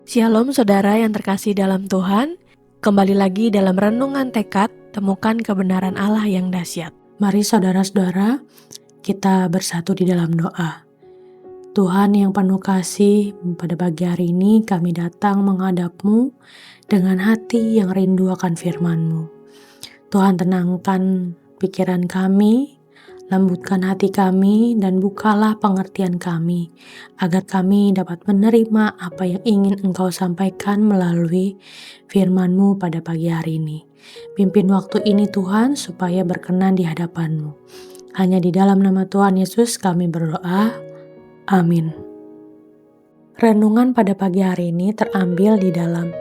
Shalom saudara yang terkasih dalam Tuhan, kembali lagi dalam renungan tekad, temukan kebenaran Allah yang dahsyat. Mari saudara-saudara, kita bersatu di dalam doa. Tuhan yang penuh kasih, pada pagi hari ini kami datang menghadap-Mu dengan hati yang rindu akan firman-Mu. Tuhan, tenangkan pikiran kami, lembutkan hati kami, dan bukalah pengertian kami, agar kami dapat menerima apa yang ingin Engkau sampaikan melalui firman-Mu pada pagi hari ini. Pimpin waktu ini Tuhan, supaya berkenan di hadapan-Mu. Hanya di dalam nama Tuhan Yesus kami berdoa, amin. Renungan pada pagi hari ini terambil di dalam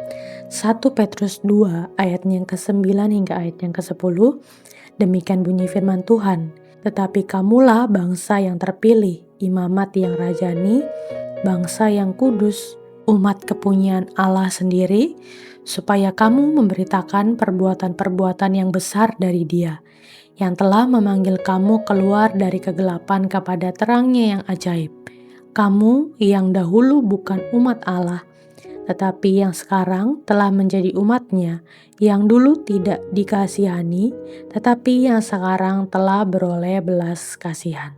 1 Petrus 2 ayat yang ke-9 hingga ayat yang ke-10. Demikian bunyi firman Tuhan, tetapi kamulah bangsa yang terpilih, imamat yang rajani, bangsa yang kudus, umat kepunyaan Allah sendiri, supaya kamu memberitakan perbuatan-perbuatan yang besar dari Dia, yang telah memanggil kamu keluar dari kegelapan kepada terangnya yang ajaib. Kamu yang dahulu bukan umat Allah, tetapi yang sekarang telah menjadi umat-Nya, yang dulu tidak dikasihani, tetapi yang sekarang telah beroleh belas kasihan.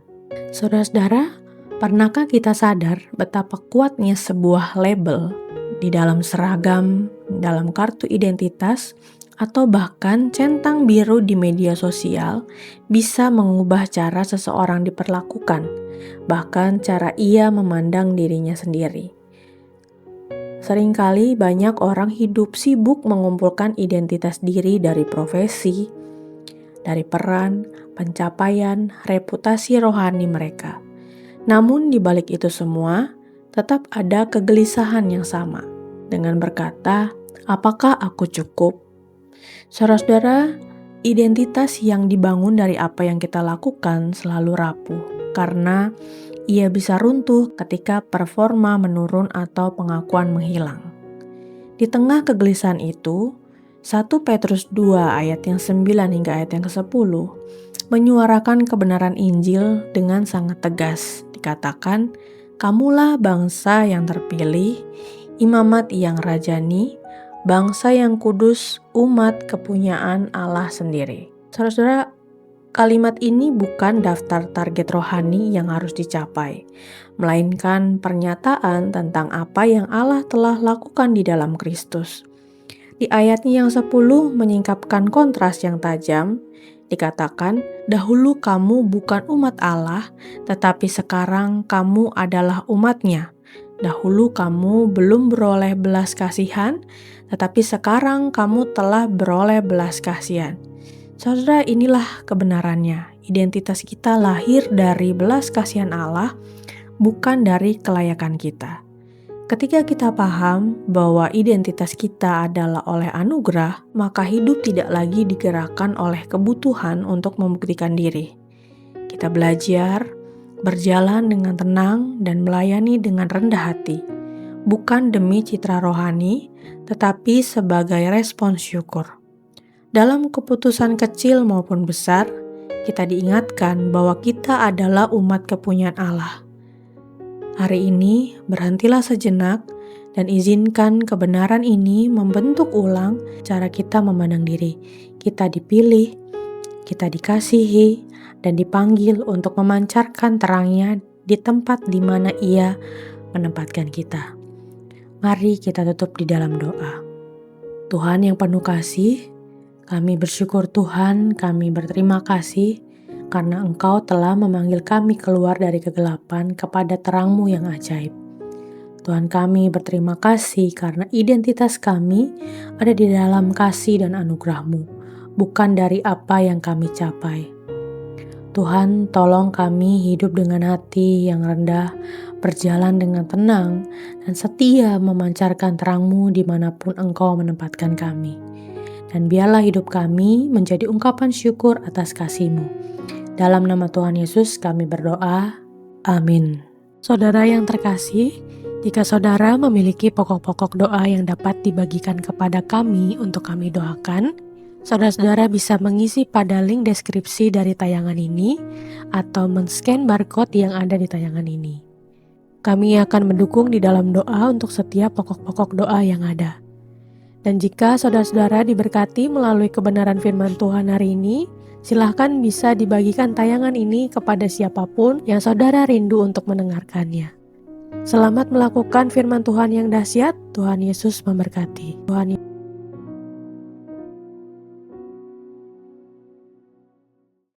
Saudara-saudara, pernahkah kita sadar betapa kuatnya sebuah label di dalam seragam, dalam kartu identitas, atau bahkan centang biru di media sosial bisa mengubah cara seseorang diperlakukan, bahkan cara ia memandang dirinya sendiri. Seringkali banyak orang hidup sibuk mengumpulkan identitas diri dari profesi, dari peran, pencapaian, reputasi rohani mereka. Namun di balik itu semua, tetap ada kegelisahan yang sama, dengan berkata, apakah aku cukup? Saudara-saudara, identitas yang dibangun dari apa yang kita lakukan selalu rapuh, karena ia bisa runtuh ketika performa menurun atau pengakuan menghilang. Di tengah kegelisahan itu, 1 Petrus 2 ayat yang 9 hingga ayat yang ke-10 menyuarakan kebenaran Injil dengan sangat tegas. Dikatakan, kamulah bangsa yang terpilih, imamat yang rajani, bangsa yang kudus, umat kepunyaan Allah sendiri. Saudara-saudara, kalimat ini bukan daftar target rohani yang harus dicapai, melainkan pernyataan tentang apa yang Allah telah lakukan di dalam Kristus. Di ayatnya yang 10 menyingkapkan kontras yang tajam, dikatakan, dahulu kamu bukan umat Allah, tetapi sekarang kamu adalah umat-Nya. Dahulu kamu belum beroleh belas kasihan, tetapi sekarang kamu telah beroleh belas kasihan. Saudara, inilah kebenarannya. Identitas kita lahir dari belas kasihan Allah, bukan dari kelayakan kita. Ketika kita paham bahwa identitas kita adalah oleh anugerah, maka hidup tidak lagi digerakkan oleh kebutuhan untuk membuktikan diri. Kita belajar, berjalan dengan tenang dan melayani dengan rendah hati, bukan demi citra rohani, tetapi sebagai respons syukur. Dalam keputusan kecil maupun besar, kita diingatkan bahwa kita adalah umat kepunyaan Allah. Hari ini, berhentilah sejenak dan izinkan kebenaran ini membentuk ulang cara kita memandang diri. Kita dipilih, kita dikasihi, dan dipanggil untuk memancarkan terangnya di tempat di mana Ia menempatkan kita. Mari kita tutup di dalam doa. Tuhan yang penuh kasih, kami bersyukur Tuhan, kami berterima kasih karena Engkau telah memanggil kami keluar dari kegelapan kepada terang-Mu yang ajaib. Tuhan, kami berterima kasih karena identitas kami ada di dalam kasih dan anugerah-Mu, bukan dari apa yang kami capai. Tuhan, tolong kami hidup dengan hati yang rendah, berjalan dengan tenang, dan setia memancarkan terang-Mu dimanapun Engkau menempatkan kami. Dan biarlah hidup kami menjadi ungkapan syukur atas kasih-Mu. Dalam nama Tuhan Yesus kami berdoa, amin. Saudara yang terkasih, jika saudara memiliki pokok-pokok doa yang dapat dibagikan kepada kami untuk kami doakan, saudara-saudara bisa mengisi pada link deskripsi dari tayangan ini atau men-scan barcode yang ada di tayangan ini. Kami akan mendukung di dalam doa untuk setiap pokok-pokok doa yang ada. Dan jika saudara-saudara diberkati melalui kebenaran firman Tuhan hari ini, silahkan bisa dibagikan tayangan ini kepada siapapun yang saudara rindu untuk mendengarkannya. Selamat melakukan firman Tuhan yang dahsyat. Tuhan Yesus memberkati. Tuhan Yesus